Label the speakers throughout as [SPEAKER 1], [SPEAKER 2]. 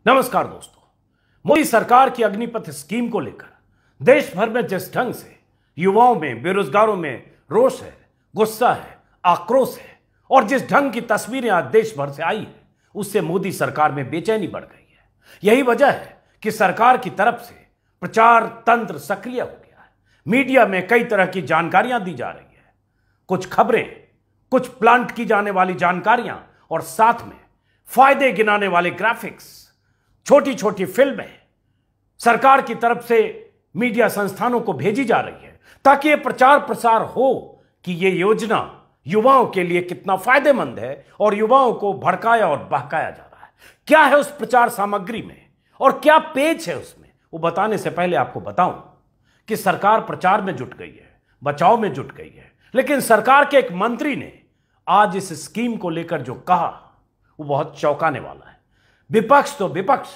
[SPEAKER 1] नमस्कार दोस्तों। मोदी सरकार की अग्निपथ स्कीम को लेकर देश भर में जिस ढंग से युवाओं में, बेरोजगारों में रोष है, गुस्सा है, आक्रोश है और जिस ढंग की तस्वीरें आज देश भर से आई है, उससे मोदी सरकार में बेचैनी बढ़ गई है। यही वजह है कि सरकार की तरफ से प्रचार तंत्र सक्रिय हो गया है। मीडिया में कई तरह की जानकारियां दी जा रही है, कुछ खबरें, कुछ प्लांट की जाने वाली जानकारियां और साथ में फायदे गिनाने वाले ग्राफिक्स, छोटी छोटी फिल्में सरकार की तरफ से मीडिया संस्थानों को भेजी जा रही है ताकि यह प्रचार प्रसार हो कि यह योजना युवाओं के लिए कितना फायदेमंद है और युवाओं को भड़काया और बहकाया जा रहा है। क्या है उस प्रचार सामग्री में और क्या पेच है उसमें, वो बताने से पहले आपको बताऊं कि सरकार प्रचार में जुट गई है, बचाव में जुट गई है, लेकिन सरकार के एक मंत्री ने आज इस स्कीम को लेकर जो कहा वो बहुत चौंकाने वाला है। विपक्ष तो विपक्ष,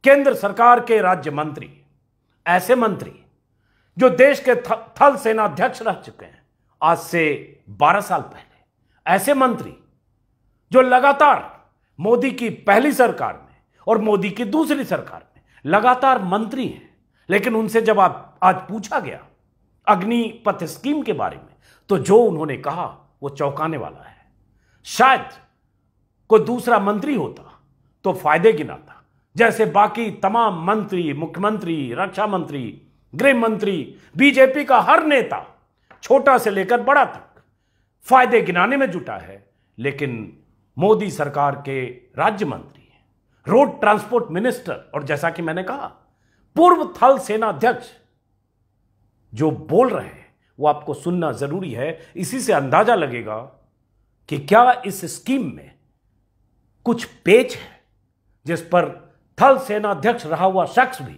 [SPEAKER 1] केंद्र सरकार के राज्य मंत्री, ऐसे मंत्री जो देश के थल सेनाध्यक्ष रह चुके हैं आज से 12 साल पहले, ऐसे मंत्री जो लगातार मोदी की पहली सरकार में और मोदी की दूसरी सरकार में लगातार मंत्री हैं, लेकिन उनसे जब आज पूछा गया अग्निपथ स्कीम के बारे में तो जो उन्होंने कहा वो चौंकाने वाला है। शायद कोई दूसरा मंत्री होता तो फायदे गिनाता, जैसे बाकी तमाम मंत्री, मुख्यमंत्री, रक्षा मंत्री, गृह मंत्री, बीजेपी का हर नेता छोटा से लेकर बड़ा तक फायदे गिनाने में जुटा है। लेकिन मोदी सरकार के राज्य मंत्री, रोड ट्रांसपोर्ट मिनिस्टर और जैसा कि मैंने कहा पूर्व थल सेनाध्यक्ष जो बोल रहे हैं वो आपको सुनना जरूरी है। इसी से अंदाजा लगेगा कि क्या इस स्कीम में कुछ पेच है जिस पर थल सेनाध्यक्ष रहा हुआ शख्स भी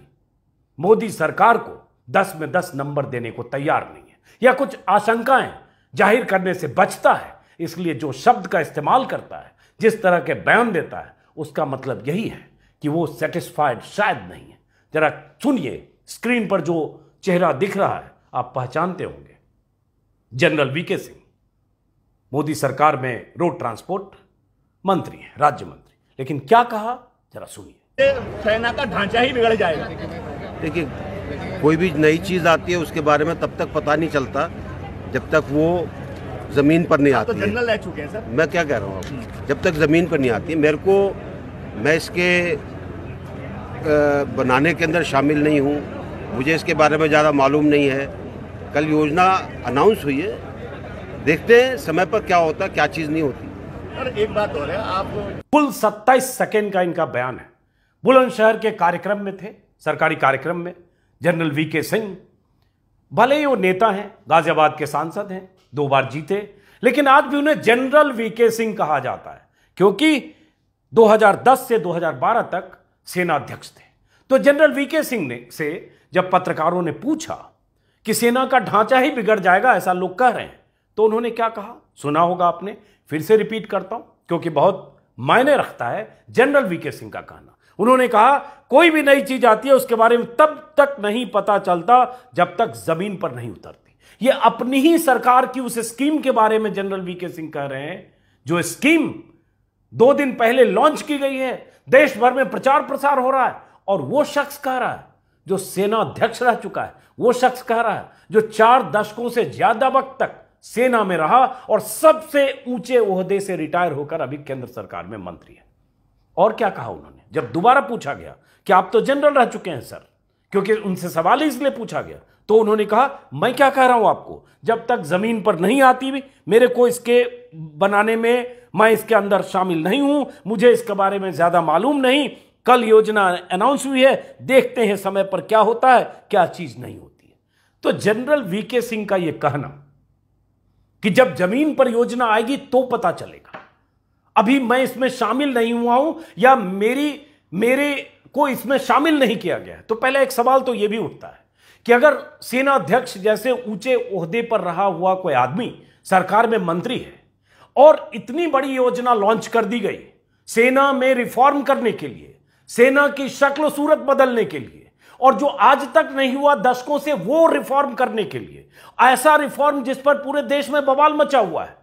[SPEAKER 1] मोदी सरकार को 10 में 10 नंबर देने को तैयार नहीं है, या कुछ आशंकाएं जाहिर करने से बचता है। इसलिए जो शब्द का इस्तेमाल करता है, जिस तरह के बयान देता है, उसका मतलब यही है कि वो सेटिस्फाइड शायद नहीं है। जरा सुनिए, स्क्रीन पर जो चेहरा दिख रहा है आप पहचानते होंगे, जनरल वीके सिंह मोदी सरकार में रोड ट्रांसपोर्ट मंत्री हैं, राज्य मंत्री। लेकिन क्या कहा जरा सुनिए।
[SPEAKER 2] सेना का ढांचा ही बिगड़ जाएगा।
[SPEAKER 3] देखिए, कोई भी नई चीज आती है उसके बारे में तब तक पता नहीं चलता जब तक वो जमीन पर नहीं आती
[SPEAKER 2] तो जनरल रह चुके हैं सर।
[SPEAKER 3] मैं क्या कह रहा हूँ आपको, जब तक जमीन पर नहीं आती है मैं इसके बनाने के अंदर शामिल नहीं हूँ, मुझे इसके बारे में ज़्यादा मालूम नहीं है। कल योजना अनाउंस हुई है, देखते हैं समय पर क्या होता है, क्या चीज़ नहीं होती।
[SPEAKER 2] और एक बात और है, आप
[SPEAKER 1] कुल 27 सेकेंड का इनका बयान है। बुलंदशहर के कार्यक्रम में थे, सरकारी कार्यक्रम में जनरल वीके सिंह, भले ही वो नेता हैं, गाजियाबाद के सांसद हैं, 2 बार जीते, लेकिन आज भी उन्हें जनरल वीके सिंह कहा जाता है क्योंकि 2010 से 2012 तक सेना अध्यक्ष थे। तो जनरल वीके सिंह ने से जब पत्रकारों ने पूछा कि सेना का ढांचा ही बिगड़ जाएगा ऐसा लोग कह रहे हैं, तो उन्होंने क्या कहा सुना होगा आपने, फिर से रिपीट करता हूं क्योंकि बहुत मायने रखता है जनरल वीके सिंह का कहना। उन्होंने कहा कोई भी नई चीज आती है उसके बारे में तब तक नहीं पता चलता जब तक जमीन पर नहीं उतरती। ये अपनी ही सरकार की उस स्कीम के बारे में जनरल वीके सिंह कह रहे हैं जो स्कीम 2 दिन पहले लॉन्च की गई है, देश भर में प्रचार प्रसार हो रहा है, और वो शख्स कह रहा है जो सेना अध्यक्ष रह चुका है, वो शख्स कह रहा है जो 4 दशकों से ज्यादा वक्त तक सेना में रहा और सबसे ऊंचे ओहदे से रिटायर होकर अभी केंद्र सरकार में मंत्री है। और क्या कहा उन्होंने जब दोबारा पूछा गया कि आप तो जनरल रह चुके हैं सर, क्योंकि उनसे सवाल ही इसलिए पूछा गया, तो उन्होंने कहा मैं क्या कह रहा हूं आपको, जब तक जमीन पर नहीं आती भी मेरे को इसके बनाने में, मैं इसके अंदर शामिल नहीं हूं, मुझे इसके बारे में ज्यादा मालूम नहीं। कल योजना अनाउंस हुई है, देखते हैं समय पर क्या होता है, क्या चीज नहीं होती है। तो जनरल वीके सिंह का यह कहना कि जब जमीन पर योजना आएगी तो पता चलेगा, अभी मैं इसमें शामिल नहीं हुआ हूं या मेरे को इसमें शामिल नहीं किया गया है, तो पहले एक सवाल तो यह भी उठता है कि अगर सेना अध्यक्ष जैसे ऊंचे ओहदे पर रहा हुआ कोई आदमी सरकार में मंत्री है और इतनी बड़ी योजना लॉन्च कर दी गई सेना में रिफॉर्म करने के लिए, सेना की शक्ल सूरत बदलने के लिए, और जो आज तक नहीं हुआ दशकों से वो रिफॉर्म करने के लिए, ऐसा रिफॉर्म जिस पर पूरे देश में बवाल मचा हुआ है,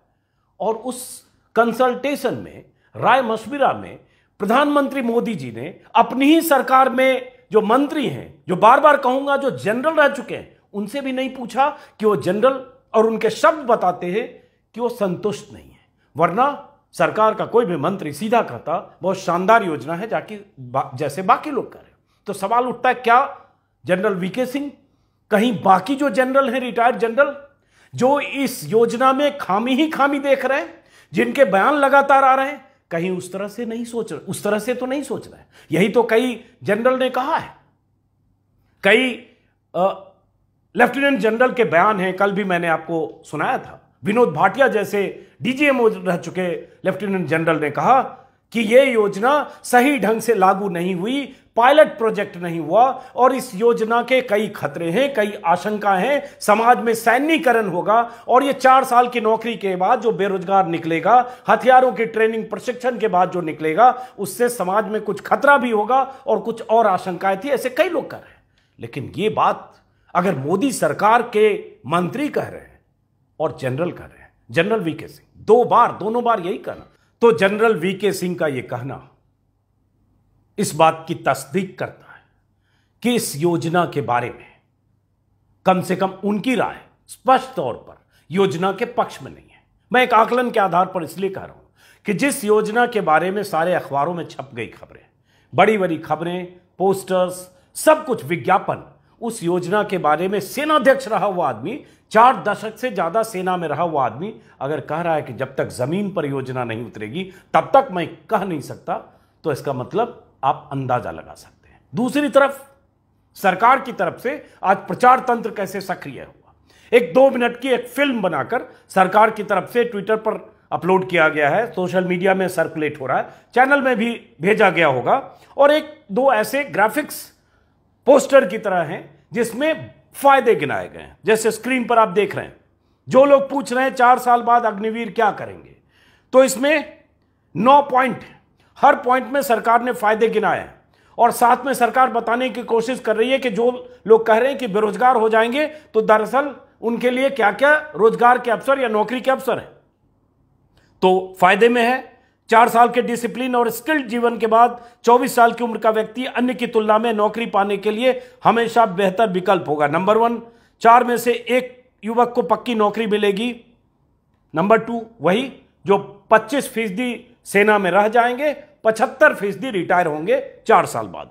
[SPEAKER 1] और उस कंसल्टेशन में, राय मशविरा में प्रधानमंत्री मोदी जी ने अपनी ही सरकार में जो मंत्री हैं, जो बार बार कहूंगा जो जनरल रह चुके हैं, उनसे भी नहीं पूछा कि वो जनरल, और उनके शब्द बताते हैं कि वो संतुष्ट नहीं है। वरना सरकार का कोई भी मंत्री सीधा कहता बहुत शानदार योजना है जाके जैसे बाकी लोग करें। तो सवाल उठता है, क्या जनरल वीके सिंह कहीं बाकी जो जनरल हैं, रिटायर्ड जनरल, जो इस योजना में खामी ही खामी देख रहे हैं, जिनके बयान लगातार आ रहे हैं, कहीं उस तरह से नहीं सोच रहे, उस तरह से तो नहीं सोच रहे। यही तो कई जनरल ने कहा है, कई लेफ्टिनेंट जनरल के बयान हैं। कल भी मैंने आपको सुनाया था, विनोद भाटिया जैसे डीजीएमओ रह चुके लेफ्टिनेंट जनरल ने कहा कि यह योजना सही ढंग से लागू नहीं हुई, पायलट प्रोजेक्ट नहीं हुआ, और इस योजना के कई खतरे हैं, कई आशंका हैं, समाज में सैन्यीकरण होगा, और ये 4 साल की नौकरी के बाद जो बेरोजगार निकलेगा, हथियारों की ट्रेनिंग प्रशिक्षण के बाद जो निकलेगा, उससे समाज में कुछ खतरा भी होगा, और कुछ और आशंकाएं थी। ऐसे कई लोग कर रहे हैं। लेकिन ये बात अगर मोदी सरकार के मंत्री कह रहे हैं और जनरल कह रहे हैं, जनरल वीके सिंह दोनों बार यही कहना, तो जनरल वीके सिंह का यह कहना इस बात की तस्दीक करता है कि इस योजना के बारे में कम से कम उनकी राय स्पष्ट तौर पर योजना के पक्ष में नहीं है। मैं एक आकलन के आधार पर इसलिए कह रहा हूं कि जिस योजना के बारे में सारे अखबारों में छप गई खबरें, बड़ी बड़ी खबरें, पोस्टर्स, सब कुछ विज्ञापन, उस योजना के बारे में सेनाध्यक्ष रहा हुआ आदमी, 4 दशक से ज्यादा सेना में रहा हुआ आदमी अगर कह रहा है कि जब तक जमीन पर योजना नहीं उतरेगी तब तक मैं कह नहीं सकता, तो इसका मतलब आप अंदाजा लगा सकते हैं। दूसरी तरफ सरकार की तरफ से आज प्रचार तंत्र कैसे सक्रिय हुआ, एक 2 मिनट की एक फिल्म बनाकर सरकार की तरफ से ट्विटर पर अपलोड किया गया है, सोशल मीडिया में सर्कुलेट हो रहा है, चैनल में भी भेजा गया होगा, और 1-2 ऐसे ग्राफिक्स पोस्टर की तरह हैं जिसमें फायदे गिनाए गए हैं। जैसे स्क्रीन पर आप देख रहे हैं, जो लोग पूछ रहे हैं 4 साल बाद अग्निवीर क्या करेंगे, तो इसमें 9 पॉइंट, हर पॉइंट में सरकार ने फायदे गिनाए हैं, और साथ में सरकार बताने की कोशिश कर रही है कि जो लोग कह रहे हैं कि बेरोजगार हो जाएंगे, तो दरअसल उनके लिए क्या क्या रोजगार के अवसर या नौकरी के अवसर है। तो फायदे में है 4 साल के डिसिप्लिन और स्किल्ड जीवन के बाद 24 साल की उम्र का व्यक्ति अन्य की तुलना में नौकरी पाने के लिए हमेशा बेहतर विकल्प होगा। नंबर 1, 4 में से 1 युवक को पक्की नौकरी मिलेगी। नंबर 2, वही जो 25% सेना में रह जाएंगे, 75% रिटायर होंगे 4 साल बाद।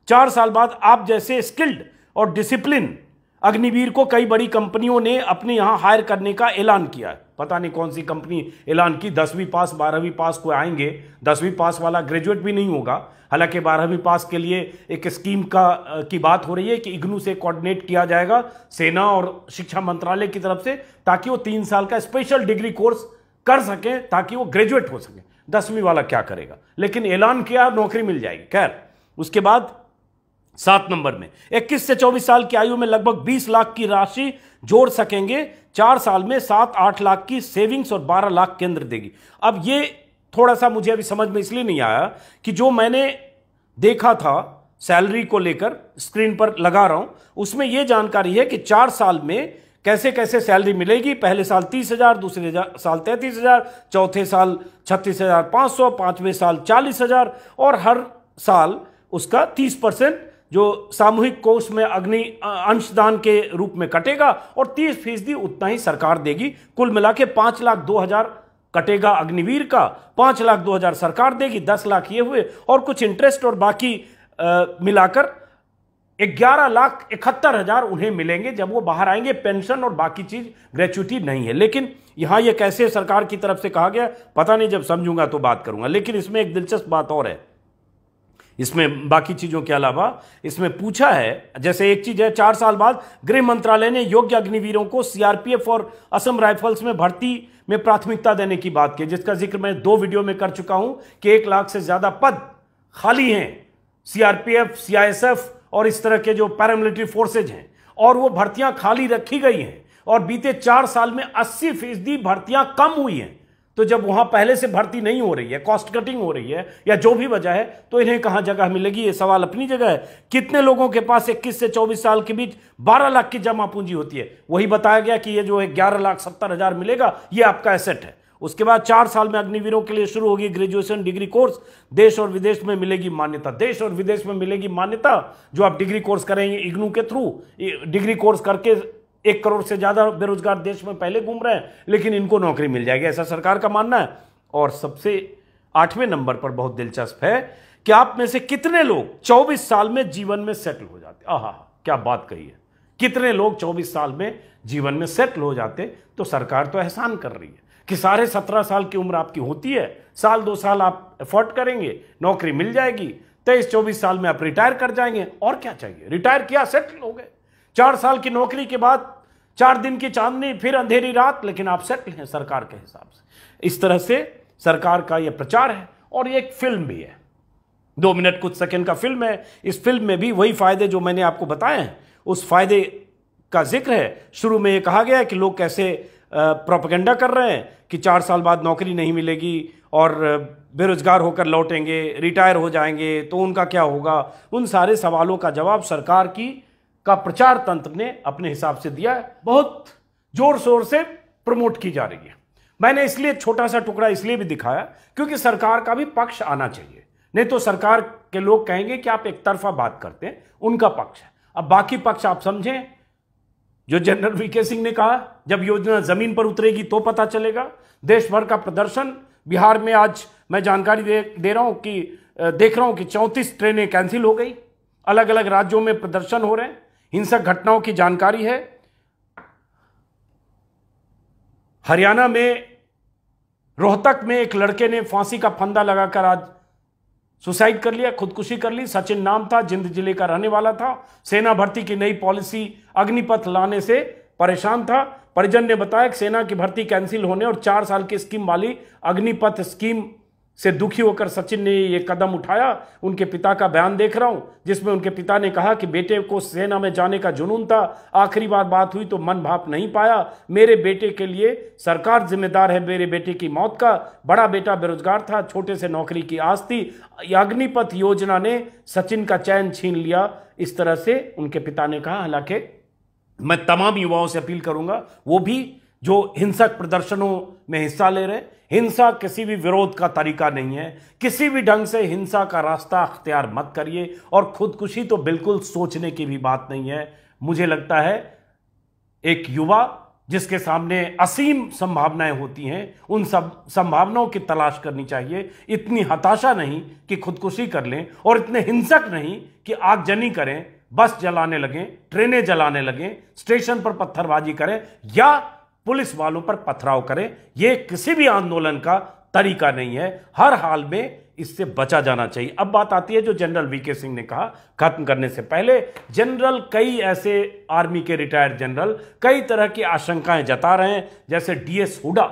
[SPEAKER 1] 4 साल बाद आप जैसे स्किल्ड और डिसिप्लिन अग्निवीर को कई बड़ी कंपनियों ने अपने यहां हायर करने का ऐलान किया है। पता नहीं कौन सी कंपनी ऐलान की, 10वीं पास 12वीं पास को आएंगे, 10वीं पास वाला ग्रेजुएट भी नहीं होगा। हालांकि 12वीं पास के लिए एक स्कीम की बात हो रही है कि इग्नू से कोऑर्डिनेट किया जाएगा सेना और शिक्षा मंत्रालय की तरफ से, ताकि वो 3 साल का स्पेशल डिग्री कोर्स कर सकें, ताकि वो ग्रेजुएट हो सके। 10वीं वाला क्या करेगा, लेकिन ऐलान किया नौकरी मिल जाएगी। खैर, उसके बाद 7 नंबर में 21 से 24 साल की आयु में लगभग 20 लाख की राशि जोड़ सकेंगे। 4 साल में 7-8 लाख की सेविंग्स और 12 लाख केंद्र देगी। अब ये थोड़ा सा मुझे अभी समझ में इसलिए नहीं आया कि जो मैंने देखा था सैलरी को लेकर, स्क्रीन पर लगा रहा हूं, उसमें यह जानकारी है कि 4 साल में कैसे कैसे सैलरी मिलेगी। पहले साल 30,000, दूसरे साल 33,000, चौथे साल 36,500, 5वें साल 40,000, और हर साल उसका 30% जो सामूहिक कोष में अग्नि अंशदान के रूप में कटेगा, और 30% उतना ही सरकार देगी। कुल मिला के 5,02,000 कटेगा अग्निवीर का, 5,02,000 सरकार देगी, 10 लाख ये हुए, और कुछ इंटरेस्ट और बाकी मिलाकर 11,71,000 उन्हें मिलेंगे जब वो बाहर आएंगे। पेंशन और बाकी चीज ग्रेच्युटी नहीं है। लेकिन यहां ये कैसे सरकार की तरफ से कहा गया पता नहीं, जब समझूंगा तो बात करूंगा। लेकिन इसमें एक दिलचस्प बात और है, इसमें बाकी चीजों के अलावा इसमें पूछा है, जैसे एक चीज है, 4 साल बाद गृह मंत्रालय ने योग्य अग्निवीरों को सीआरपीएफ और असम राइफल्स में भर्ती में प्राथमिकता देने की बात की, जिसका जिक्र मैं 2 वीडियो में कर चुका हूं कि 1 लाख से ज्यादा पद खाली हैं सीआरपीएफ, सीआईएसएफ और इस तरह के जो पैरामिलिट्री फोर्सेज हैं, और वो भर्तियां खाली रखी गई हैं, और बीते 4 साल में 80% भर्तियां कम हुई हैं। तो जब वहां पहले से भर्ती नहीं हो रही है, कॉस्ट कटिंग हो रही है, या जो भी वजह है, तो इन्हें कहां जगह मिलेगी? ये सवाल अपनी जगह है। कितने लोगों के पास 21 से 24 साल के बीच 12 लाख की जमा पूंजी होती है? वही बताया गया कि ये जो है 11,70,000 मिलेगा, ये आपका एसेट है। उसके बाद 4 साल में अग्निवीरों के लिए शुरू होगी ग्रेजुएशन डिग्री कोर्स, देश और विदेश में मिलेगी मान्यता। देश और विदेश में मिलेगी मान्यता। जो आप डिग्री कोर्स करेंगे इग्नू के थ्रू, डिग्री कोर्स करके 1 करोड़ से ज्यादा बेरोजगार देश में पहले घूम रहे हैं, लेकिन इनको नौकरी मिल जाएगी, ऐसा सरकार का मानना है। और सबसे 8वें नंबर पर बहुत दिलचस्प है कि आप में से कितने लोग 24 साल में जीवन में सेटल हो जाते। आहा, क्या बात कही है। कितने लोग 24 साल में जीवन में सेटल हो जाते। तो सरकार तो एहसान कर रही है कि साढ़े 17 साल की उम्र आपकी होती है, साल 2 साल आप एफर्ट करेंगे, नौकरी मिल जाएगी, 23-24 साल में आप रिटायर कर जाएंगे। और क्या चाहिए, रिटायर किया, सेटल हो गए। 4 साल की नौकरी के बाद 4 दिन की चांदनी, फिर अंधेरी रात, लेकिन आप सेटल हैं सरकार के हिसाब से। इस तरह से सरकार का यह प्रचार है। और ये एक फिल्म भी है, 2 मिनट कुछ सेकंड का फिल्म है। इस फिल्म में भी वही फायदे जो मैंने आपको बताए हैं, उस फायदे का जिक्र है। शुरू में ये कहा गया है कि लोग कैसे प्रोपेगेंडा कर रहे हैं कि 4 साल बाद नौकरी नहीं मिलेगी और बेरोजगार होकर लौटेंगे, रिटायर हो जाएंगे, तो उनका क्या होगा। उन सारे सवालों का जवाब सरकार का प्रचार तंत्र ने अपने हिसाब से दिया है। बहुत जोर शोर से प्रमोट की जा रही है। मैंने इसलिए छोटा सा टुकड़ा इसलिए भी दिखाया क्योंकि सरकार का भी पक्ष आना चाहिए, नहीं तो सरकार के लोग कहेंगे कि आप एक तरफा बात करते हैं। उनका पक्ष है, अब बाकी पक्ष आप समझें। जो जनरल वीके सिंह ने कहा, जब योजना जमीन पर उतरेगी तो पता चलेगा। देश भर का प्रदर्शन, बिहार में आज मैं जानकारी दे रहा हूं कि देख रहा हूं कि 34 ट्रेनें कैंसिल हो गई। अलग अलग राज्यों में प्रदर्शन हो रहे हैं, हिंसक घटनाओं की जानकारी है। हरियाणा में रोहतक में एक लड़के ने फांसी का फंदा लगाकर आज सुसाइड कर लिया, खुदकुशी कर ली। सचिन नाम था, जिंद जिले का रहने वाला था। सेना भर्ती की नई पॉलिसी अग्निपथ लाने से परेशान था। परिजन ने बताया कि सेना की भर्ती कैंसिल होने और 4 साल की स्कीम वाली अग्निपथ स्कीम से दुखी होकर सचिन ने यह कदम उठाया। उनके पिता का बयान देख रहा हूं, जिसमें उनके पिता ने कहा कि बेटे को सेना में जाने का जुनून था, आखिरी बार बात हुई तो मन भाप नहीं पाया। मेरे बेटे के लिए सरकार जिम्मेदार है, मेरे बेटे की मौत का। बड़ा बेटा बेरोजगार था, छोटे से नौकरी की आस थी। अग्निपथ योजना ने सचिन का चैन छीन लिया, इस तरह से उनके पिता ने कहा। हालांकि मैं तमाम युवाओं से अपील करूंगा, वो भी जो हिंसक प्रदर्शनों में हिस्सा ले रहे हैं, हिंसा किसी भी विरोध का तरीका नहीं है। किसी भी ढंग से हिंसा का रास्ता अख्तियार मत करिए। और खुदकुशी तो बिल्कुल सोचने की भी बात नहीं है। मुझे लगता है एक युवा जिसके सामने असीम संभावनाएं होती हैं, उन सब संभावनाओं की तलाश करनी चाहिए। इतनी हताशा नहीं कि खुदकुशी कर लें, और इतने हिंसक नहीं कि आगजनी करें, बस जलाने लगें, ट्रेनें जलाने लगें, स्टेशन पर पत्थरबाजी करें या पुलिस वालों पर पथराव करें। यह किसी भी आंदोलन का तरीका नहीं है। हर हाल में इससे बचा जाना चाहिए। अब बात आती है जो जनरल वीके सिंह ने कहा। खत्म करने से पहले जनरल, कई ऐसे आर्मी के रिटायर्ड जनरल कई तरह की आशंकाएं जता रहे हैं। जैसे डीएस हुडा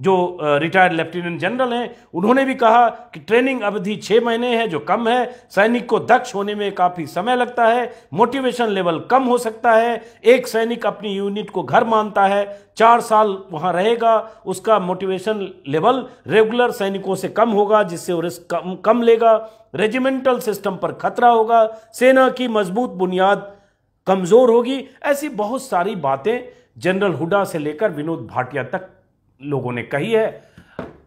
[SPEAKER 1] जो रिटायर्ड लेफ्टिनेंट जनरल हैं, उन्होंने भी कहा कि ट्रेनिंग अवधि 6 महीने है, जो कम है। सैनिक को दक्ष होने में काफी समय लगता है, मोटिवेशन लेवल कम हो सकता है। एक सैनिक अपनी यूनिट को घर मानता है, 4 साल वहां रहेगा, उसका मोटिवेशन लेवल रेगुलर सैनिकों से कम होगा, जिससे वो रिस्क कम लेगा। रेजिमेंटल सिस्टम पर खतरा होगा, सेना की मजबूत बुनियाद कमजोर होगी। ऐसी बहुत सारी बातें जनरल हुडा से लेकर विनोद भाटिया तक लोगों ने कही है।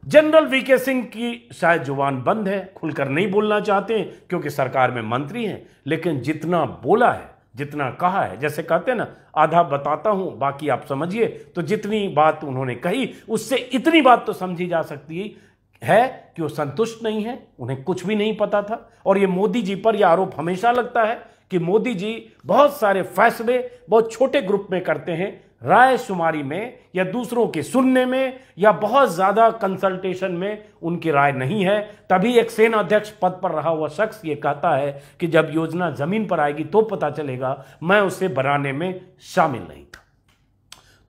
[SPEAKER 1] जनरल वीके सिंह की शायद जुबान बंद है, खुलकर नहीं बोलना चाहते क्योंकि सरकार में मंत्री हैं, लेकिन जितना बोला है, जितना कहा है, जैसे कहते हैं ना, आधा बताता हूं बाकी आप समझिए, तो जितनी बात उन्होंने कही उससे इतनी बात तो समझी जा सकती है कि वो संतुष्ट नहीं है, उन्हें कुछ भी नहीं पता था। और ये मोदी जी पर यह आरोप हमेशा लगता है कि मोदी जी बहुत सारे फैसले बहुत छोटे ग्रुप में करते हैं, राय शुमारी में या दूसरों के सुनने में या बहुत ज्यादा कंसल्टेशन में उनकी राय नहीं है। तभी एक सेना अध्यक्ष पद पर रहा हुआ शख्स ये कहता है कि जब योजना जमीन पर आएगी तो पता चलेगा, मैं उसे बनाने में शामिल नहीं था।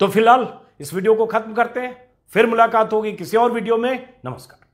[SPEAKER 1] तो फिलहाल इस वीडियो को खत्म करते हैं, फिर मुलाकात होगी किसी और वीडियो में। नमस्कार।